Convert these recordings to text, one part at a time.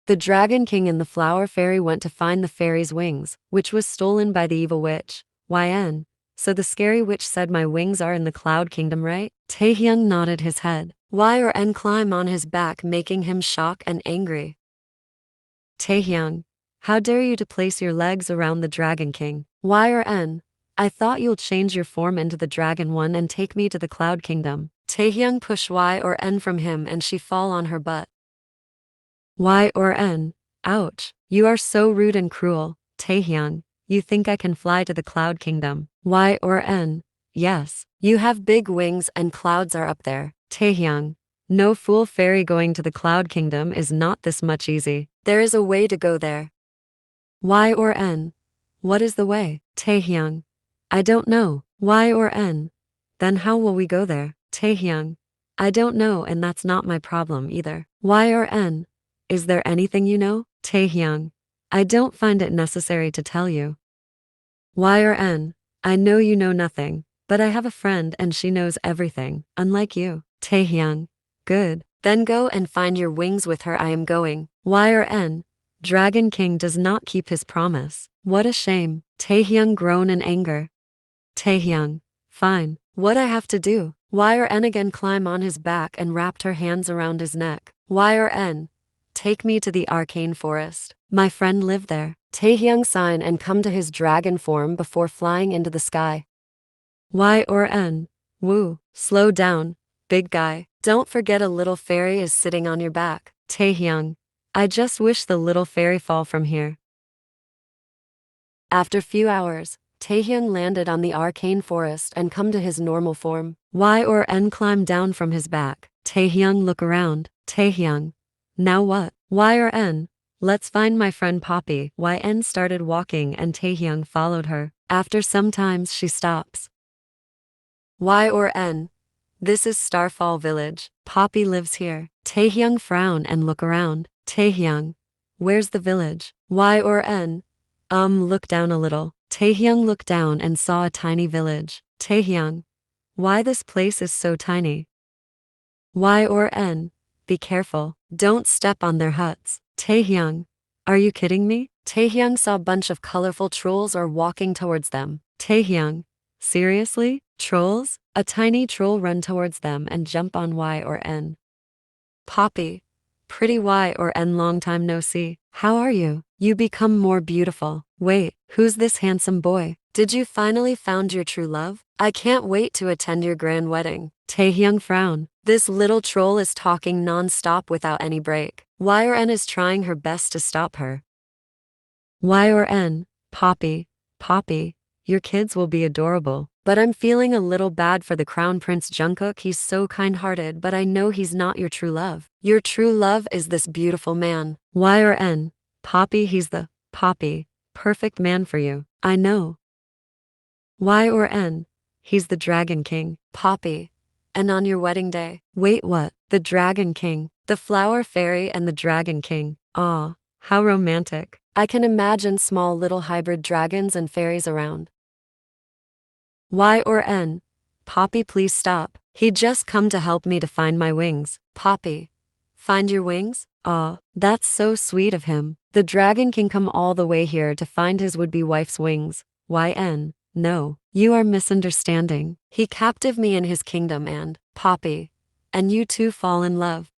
The Dragon King and the Flower Fairy went to find the fairy's wings, which was stolen by the evil witch. YN. So the scary witch said my wings are in the Cloud Kingdom, right? Taehyung nodded his head. Y or N climb on his back, making him shocked and angry. Taehyung, how dare you to place your legs around the Dragon King? Y or N, I thought you'll change your form into the Dragon one and take me to the Cloud Kingdom. Taehyung pushed Y or N from him and she fall on her butt. Y or N, ouch, you are so rude and cruel. Taehyung, you think I can fly to the Cloud Kingdom? Y or N, yes, you have big wings and clouds are up there. Taehyung, no fool, fairy, going to the Cloud Kingdom is not this much easy. There is a way to go there. Y or N, what is the way? Taehyung, I don't know. Y or N, then how will we go there? Taehyung, I don't know, and that's not my problem either. Y or N, is there anything you know? Taehyung, I don't find it necessary to tell you. Y or N, I know you know nothing, but I have a friend and she knows everything, unlike you. Taehyung, good, then go and find your wings with her. I am going. Y or N, Dragon King does not keep his promise. What a shame. Taehyung groaned in anger. Taehyung, fine, what I have to do? Y or N again climb on his back and wrapped her hands around his neck. Y or N, take me to the Arcane forest. My friend lived there. Taehyung sign and come to his dragon form before flying into the sky. Y or N, woo, slow down, big guy. Don't forget a little fairy is sitting on your back. Taehyung, I just wish the little fairy fall from here. After few hours, Taehyung landed on the Arcane forest and come to his normal form. Y or N climbed down from his back. Taehyung look around. Taehyung, now what? Y or N, let's find my friend Poppy. YN started walking and Taehyung followed her. After some time she stops. Y or N, this is Starfall Village. Poppy lives here. Taehyung frown and look around. Taehyung, where's the village? Y or N, look down a little. Taehyung looked down and saw a tiny village. Taehyung, why this place is so tiny? Y or N, be careful, don't step on their huts. Taehyung, are you kidding me? Taehyung saw a bunch of colorful trolls are walking towards them. Taehyung, seriously? Trolls? A tiny troll run towards them and jump on Y or N. Poppy, pretty Y or N, long time no see. How are you? You become more beautiful. Wait, who's this handsome boy? Did you finally found your true love? I can't wait to attend your grand wedding. Taehyung frown. This little troll is talking non-stop without any break. Y or N is trying her best to stop her. Y or N, Poppy, your kids will be adorable. But I'm feeling a little bad for the Crown Prince Jungkook. He's so kind-hearted, but I know he's not your true love. Your true love is this beautiful man. Y or N, Poppy, he's the perfect man for you. I know. Y or N, he's the Dragon King. Poppy, and on your wedding day. Wait, what? The Dragon King, the Flower Fairy and the Dragon King. Aw, how romantic. I can imagine small little hybrid dragons and fairies around. Y or N, Poppy, please stop. He just come to help me to find my wings. Poppy, find your wings? Aw, that's so sweet of him. The Dragon King come all the way here to find his would-be wife's wings. YN, no, you are misunderstanding. He captive me in his kingdom and, Poppy, and you two fall in love.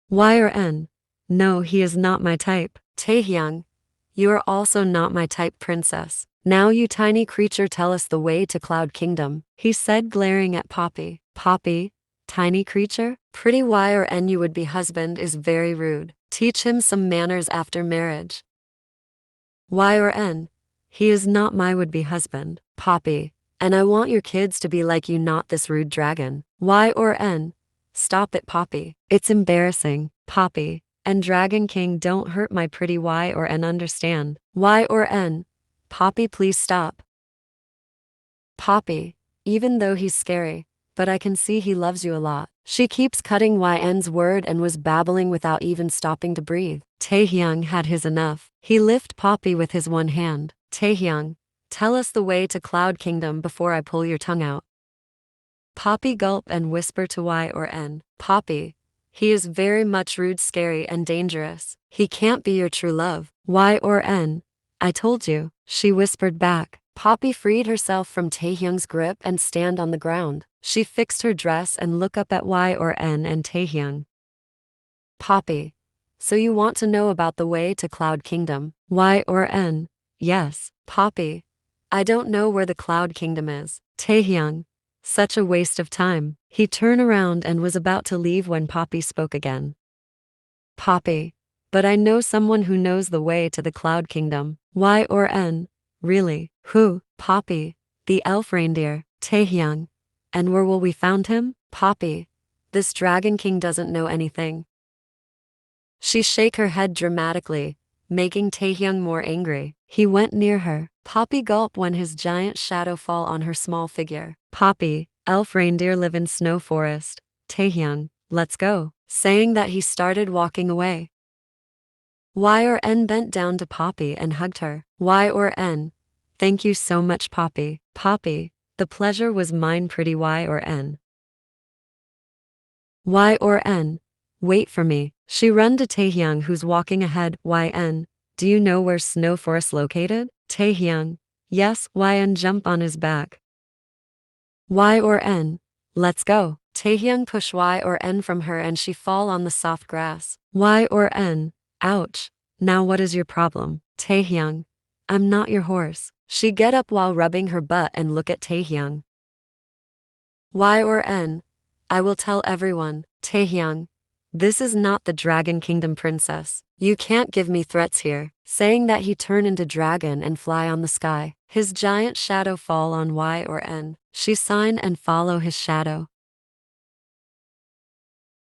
Y or N, no, he is not my type. Taehyung, you are also not my type, princess. Now you tiny creature, tell us the way to Cloud Kingdom, he said, glaring at Poppy. Poppy, tiny creature? Pretty Y or N, you would-be husband is very rude. Teach him some manners after marriage. Y or N, he is not my would-be husband. Poppy, and I want your kids to be like you, not this rude dragon. Y or N, stop it, Poppy. It's embarrassing. Poppy and Dragon King, don't hurt my pretty Y or N, understand? Y or N, Poppy, please stop. Poppy, even though he's scary, but I can see he loves you a lot. She keeps cutting YN's word and was babbling without even stopping to breathe. Taehyung had his enough. He lift Poppy with his one hand. Taehyung, tell us the way to Cloud Kingdom before I pull your tongue out. Poppy gulp and whisper to Y or N. Poppy, He is very much rude, scary, and dangerous. He can't be your true love. Y or N? I told you, she whispered back. Poppy freed herself from Taehyung's grip and stand on the ground. She fixed her dress and looked up at Y or N and Taehyung. Poppy, so you want to know about the way to Cloud Kingdom? Y or N? Yes, Poppy. I don't know where the Cloud Kingdom is. Taehyung. Such a waste of time. He turned around and was about to leave when Poppy spoke again. Poppy. But I know someone who knows the way to the Cloud Kingdom. Y or N? Really? Who? Poppy. The elf reindeer. Taehyung. And where will we find him? Poppy. This Dragon King doesn't know anything. She shook her head dramatically, making Taehyung more angry. He went near her. Poppy gulped when his giant shadow fall on her small figure. Poppy, elf reindeer live in snow forest. Taehyung, let's go. Saying that he started walking away. Y or N bent down to Poppy and hugged her. Y or N? Thank you so much, Poppy. Poppy, the pleasure was mine, pretty Y or N. Y or N? Wait for me. She run to Taehyung, who's walking ahead. YN, do you know where Snow Forest located? Taehyung, yes. YN jump on his back. Y or N? Let's go. Taehyung push Y or N from her and she fall on the soft grass. Y or N? Ouch. Now what is your problem? Taehyung, I'm not your horse. She get up while rubbing her butt and look at Taehyung. Y or N? I will tell everyone. Taehyung, this is not the Dragon Kingdom, princess. You can't give me threats here. Saying that, he turned into dragon and fly on the sky. His giant shadow fall on Y or N. She sign and follow his shadow.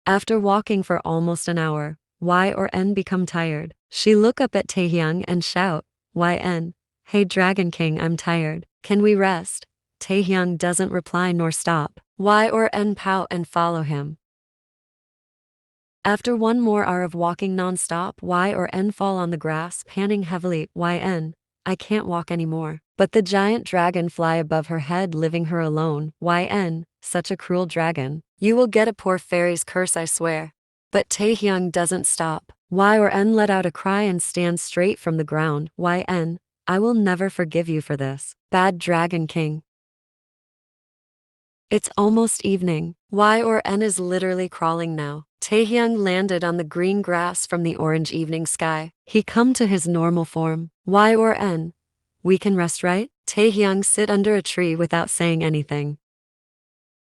After walking for almost an hour, Y or N become tired. She look up at Taehyung and shout, YN, hey Dragon King, I'm tired. Can we rest? Taehyung doesn't reply nor stop. Y or N pout and follow him. After one more hour of walking non-stop, Y or N fall on the grass, panting heavily. YN, I can't walk anymore. But the giant dragon fly above her head, leaving her alone. YN, such a cruel dragon. You will get a poor fairy's curse, I swear. But Taehyung doesn't stop. Y or N let out a cry and stands straight from the ground. YN, I will never forgive you for this, bad Dragon King. It's almost evening. Y or N is literally crawling now. Taehyung landed on the green grass from the orange evening sky. He come to his normal form. Y or N? We can rest, right? Taehyung sit under a tree without saying anything.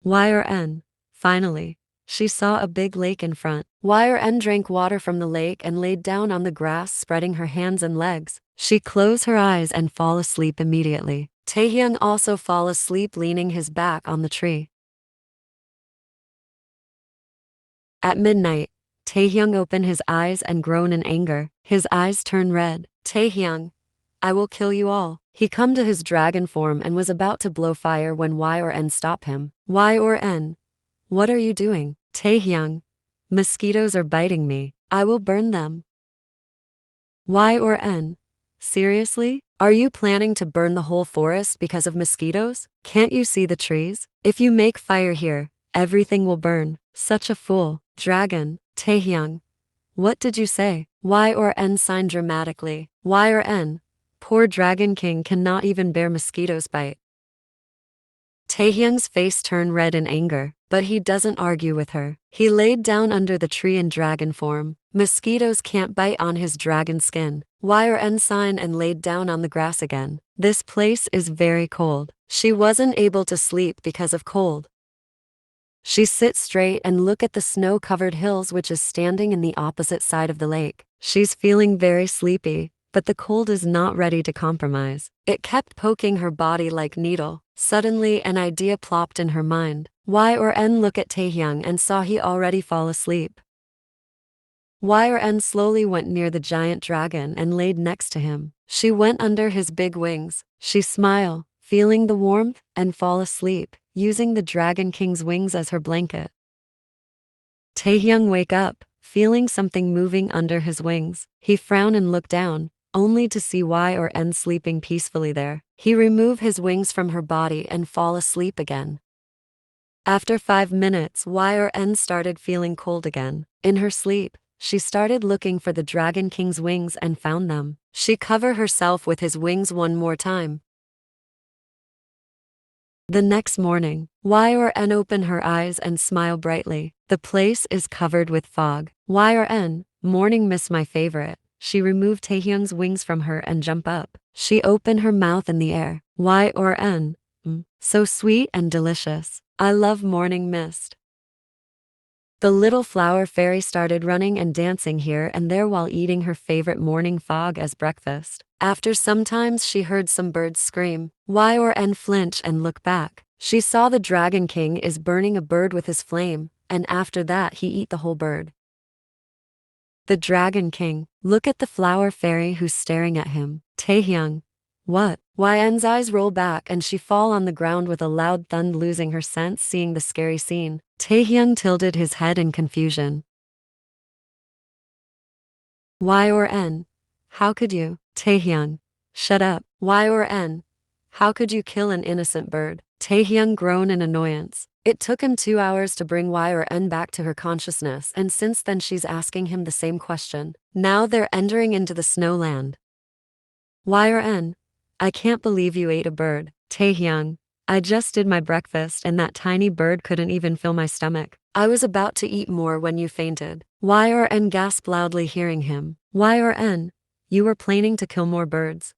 Y or N? Finally, she saw a big lake in front. Y or N drank water from the lake and laid down on the grass, spreading her hands and legs. She closed her eyes and fall asleep immediately. Taehyung also fall asleep, leaning his back on the tree. At midnight, Taehyung opened his eyes and groaned in anger. His eyes turned red. Taehyung, I will kill you all. He come to his dragon form and was about to blow fire when Y or N stopped him. Y or N? What are you doing? Taehyung, mosquitoes are biting me. I will burn them. Y or N? Seriously? Are you planning to burn the whole forest because of mosquitoes? Can't you see the trees? If you make fire here, everything will burn. Such a fool. Dragon. Taehyung. What did you say? Y or N signed dramatically. Y or N? Poor Dragon King cannot even bear mosquitoes bite. Taehyung's face turned red in anger, but he doesn't argue with her. He laid down under the tree in dragon form. Mosquitoes can't bite on his dragon skin. Y or N signed and laid down on the grass again. This place is very cold. She wasn't able to sleep because of cold. She sits straight and look at the snow-covered hills which is standing in the opposite side of the lake. She's feeling very sleepy, but the cold is not ready to compromise. It kept poking her body like needle. Suddenly an idea plopped in her mind. Y or N look at Taehyung and saw he already fall asleep. Y or N slowly went near the giant dragon and laid next to him. She went under his big wings. She smiled, feeling the warmth, and fall asleep, using the Dragon King's wings as her blanket. Taehyung wake up, feeling something moving under his wings. He frowned and looked down, only to see Y or N sleeping peacefully there. He removed his wings from her body and fall asleep again. After 5 minutes, Y or N started feeling cold again. In her sleep, she started looking for the Dragon King's wings and found them. She covered herself with his wings one more time. The next morning, Y or N opened her eyes and smiled brightly. The place is covered with fog. Y or N, morning mist my favorite. She removed Taehyung's wings from her and jumped up. She opened her mouth in the air. Y or N, so sweet and delicious. I love morning mist. The little flower fairy started running and dancing here and there while eating her favorite morning fog as breakfast. After some time she heard some birds scream. Y or N flinch and look back. She saw the Dragon King is burning a bird with his flame, and after that he eat the whole bird. The Dragon King, look at the flower fairy who's staring at him. Taehyung. What? Yen's eyes roll back and she fall on the ground with a loud thud, losing her sense seeing the scary scene. Taehyung tilted his head in confusion. Y or N? How could you? Taehyung. Shut up. Y or N? How could you kill an innocent bird? Taehyung groaned in annoyance. It took him 2 hours to bring Y or N back to her consciousness, and since then she's asking him the same question. Now they're entering into the snowland. Y or N? I can't believe you ate a bird. Taehyung. I just did my breakfast and that tiny bird couldn't even fill my stomach. I was about to eat more when you fainted. Y or N gasped loudly hearing him. Y or N? You were planning to kill more birds.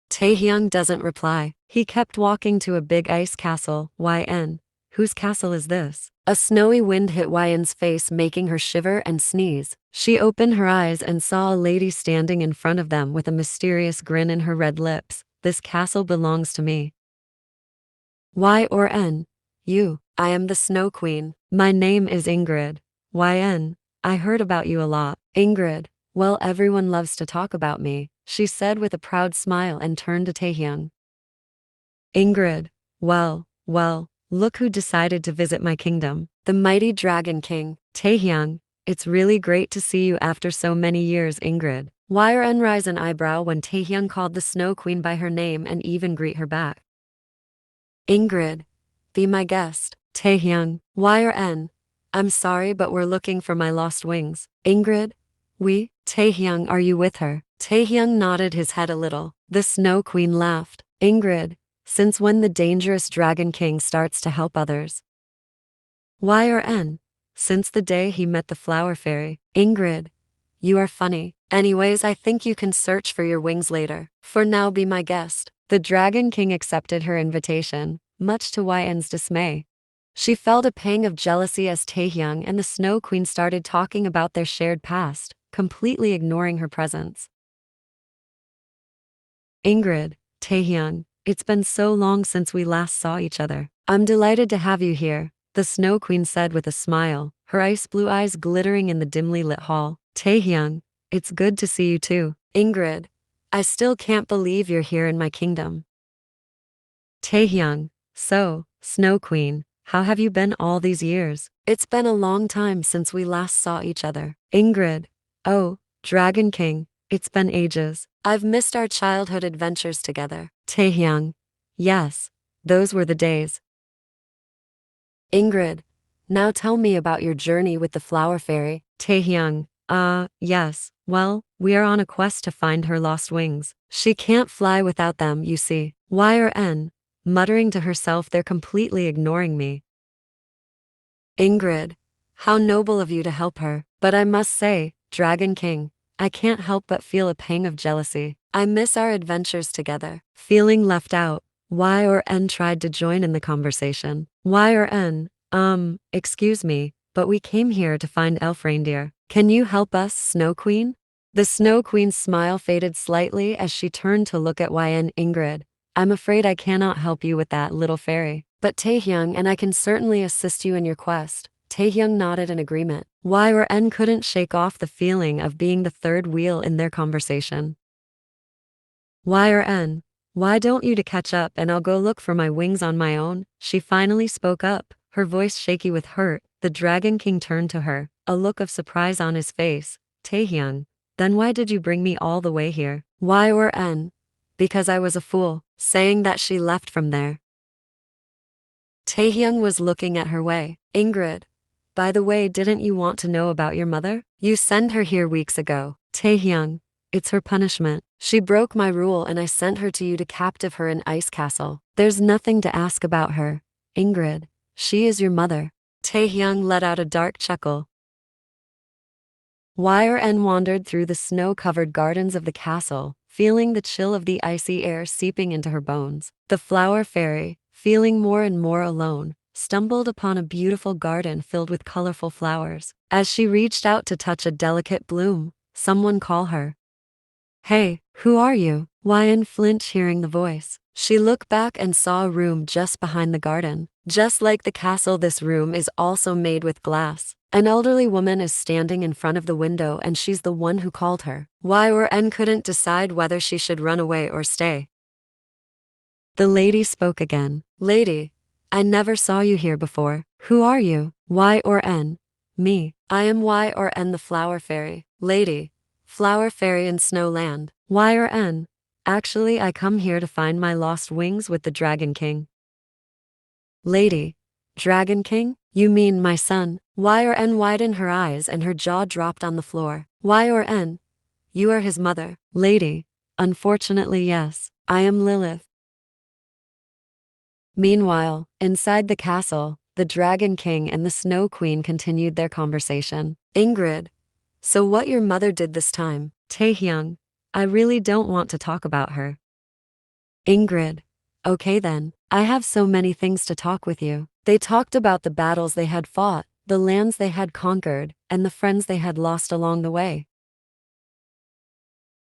Taehyung doesn't reply. He kept walking to a big ice castle. YN. Whose castle is this? A snowy wind hit Yen's face, making her shiver and sneeze. She opened her eyes and saw a lady standing in front of them with a mysterious grin in her red lips. This castle belongs to me. Y or N? You. I am the Snow Queen. My name is Ingrid. YN. I heard about you a lot. Ingrid. Well, everyone loves to talk about me, she said with a proud smile and turned to Taehyung. Ingrid. Well, look who decided to visit my kingdom. The mighty Dragon King. Taehyung. It's really great to see you after so many years, Ingrid. Y or N raised an eyebrow when Taehyung called the Snow Queen by her name and even greet her back. Ingrid. Be my guest. Taehyung. Y or N? I'm sorry, but we're looking for my lost wings. Ingrid? We? Taehyung, are you with her? Taehyung nodded his head a little. The Snow Queen laughed. Ingrid. Since when the dangerous Dragon King starts to help others? Y or N? Since the day he met the flower fairy. Ingrid. You are funny. Anyways, I think you can search for your wings later. For now, be my guest. The Dragon King accepted her invitation, much to Yen's dismay. She felt a pang of jealousy as Taehyung and the Snow Queen started talking about their shared past, completely ignoring her presence. Ingrid, Taehyung, it's been so long since we last saw each other. I'm delighted to have you here, the Snow Queen said with a smile, her ice blue eyes glittering in the dimly lit hall. Taehyung, it's good to see you too. Ingrid, I still can't believe you're here in my kingdom. Taehyung, so, Snow Queen, how have you been all these years? It's been a long time since we last saw each other. Ingrid, oh, Dragon King, it's been ages. I've missed our childhood adventures together. Taehyung, yes, those were the days. Ingrid, now tell me about your journey with the flower fairy. Taehyung, yes, well, we are on a quest to find her lost wings. She can't fly without them, you see. Y or N? Muttering to herself, they're completely ignoring me. Ingrid, how noble of you to help her, but I must say, Dragon King, I can't help but feel a pang of jealousy. I miss our adventures together. Feeling left out, Y or N tried to join in the conversation. Y or N, excuse me, but we came here to find elf reindeer. Can you help us, Snow Queen? The Snow Queen's smile faded slightly as she turned to look at YN. Ingrid, I'm afraid I cannot help you with that, little fairy. But Taehyung and I can certainly assist you in your quest. Taehyung nodded in agreement. Y or N couldn't shake off the feeling of being the third wheel in their conversation. Y or N, why don't you to catch up and I'll go look for my wings on my own? She finally spoke up, her voice shaky with hurt. The Dragon King turned to her, a look of surprise on his face. Taehyung, then why did you bring me all the way here? Y or N? Because I was a fool. Saying that she left from there. Taehyung was looking at her way. Ingrid, by the way, didn't you want to know about your mother? You sent her here weeks ago. Taehyung, it's her punishment. She broke my rule and I sent her to you to captive her in Ice Castle. There's nothing to ask about her. Ingrid, she is your mother. Taehyung let out a dark chuckle. Yen wandered through the snow-covered gardens of the castle, feeling the chill of the icy air seeping into her bones. The flower fairy, feeling more and more alone, stumbled upon a beautiful garden filled with colorful flowers. As she reached out to touch a delicate bloom, someone called her. Hey, who are you? Yen flinched hearing the voice. She looked back and saw a room just behind the garden. Just like the castle, this room is also made with glass. An elderly woman is standing in front of the window and she's the one who called her. Yen couldn't decide whether she should run away or stay. The lady spoke again. Lady, I never saw you here before. Who are you? Yen. Me. I am Yen the flower fairy. Lady. Flower fairy in Snowland. Yen. Actually, I come here to find my lost wings with the Dragon King. Lady. Dragon King? You mean my son? Yen widened her eyes and her jaw dropped on the floor. Yen. You are his mother. Lady. Unfortunately, yes. I am Lilith. Meanwhile, inside the castle, the Dragon King and the Snow Queen continued their conversation. Ingrid. So what your mother did this time? Taehyung. I really don't want to talk about her. Ingrid. Okay then, I have so many things to talk with you. They talked about the battles they had fought, the lands they had conquered, and the friends they had lost along the way.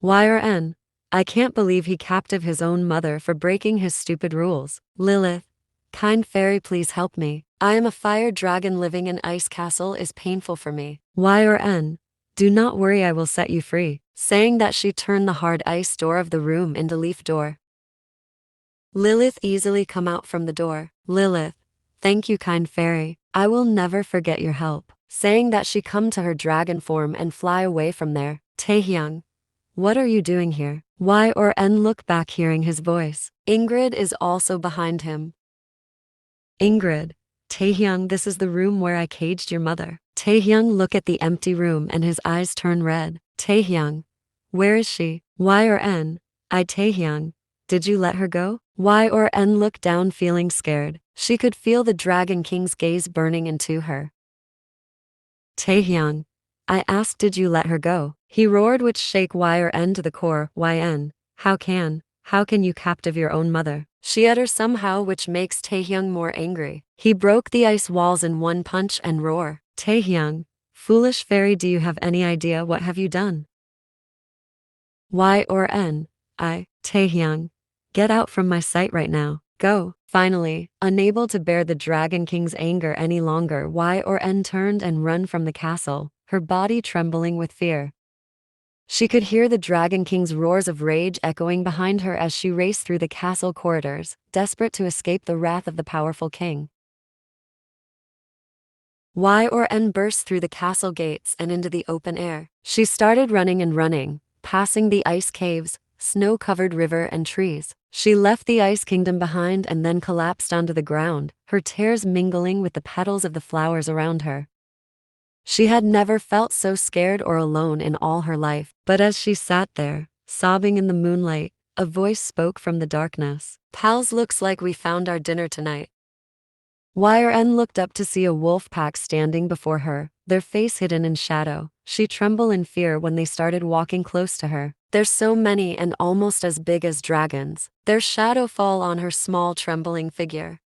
Yen. I can't believe he captive his own mother for breaking his stupid rules. Lilith. Kind fairy, please help me. I am a fire dragon living in Ice Castle is painful for me. Yen. Do not worry, I will set you free. Saying that, she turned the hard ice door of the room into leaf door. Lilith easily come out from the door. Lilith. Thank you, kind fairy. I will never forget your help. Saying that, she come to her dragon form and fly away from there. Taehyung. What are you doing here? Yen looked back hearing his voice. Ingrid is also behind him. Ingrid. Taehyung, this is the room where I caged your mother. Taehyung looked at the empty room and his eyes turned red. Taehyung. Where is she? Yen. Taehyung. Did you let her go? Yen looked down feeling scared. She could feel the Dragon King's gaze burning into her. Taehyung. I asked, did you let her go? He roared, which shake Yen to the core. Yen. How can you captive your own mother? She utters somehow, which makes Taehyung more angry. He broke the ice walls in one punch and roar. Taehyung. Foolish fairy, do you have any idea what have you done? Yen. Taehyung. Get out from my sight right now. Go. Finally, unable to bear the Dragon King's anger any longer, Yen turned and ran from the castle, her body trembling with fear. She could hear the Dragon King's roars of rage echoing behind her as she raced through the castle corridors, desperate to escape the wrath of the powerful king. Yen burst through the castle gates and into the open air. She started running and running, passing the ice caves, snow-covered river and trees. She left the Ice Kingdom behind and then collapsed onto the ground, her tears mingling with the petals of the flowers around her. She had never felt so scared or alone in all her life, but as she sat there, sobbing in the moonlight, a voice spoke from the darkness. Pals, looks like we found our dinner tonight. Yen looked up to see a wolf pack standing before her, their face hidden in shadow. She trembled in fear when they started walking close to her. There's so many and almost as big as dragons. Their shadow fall on her small trembling figure.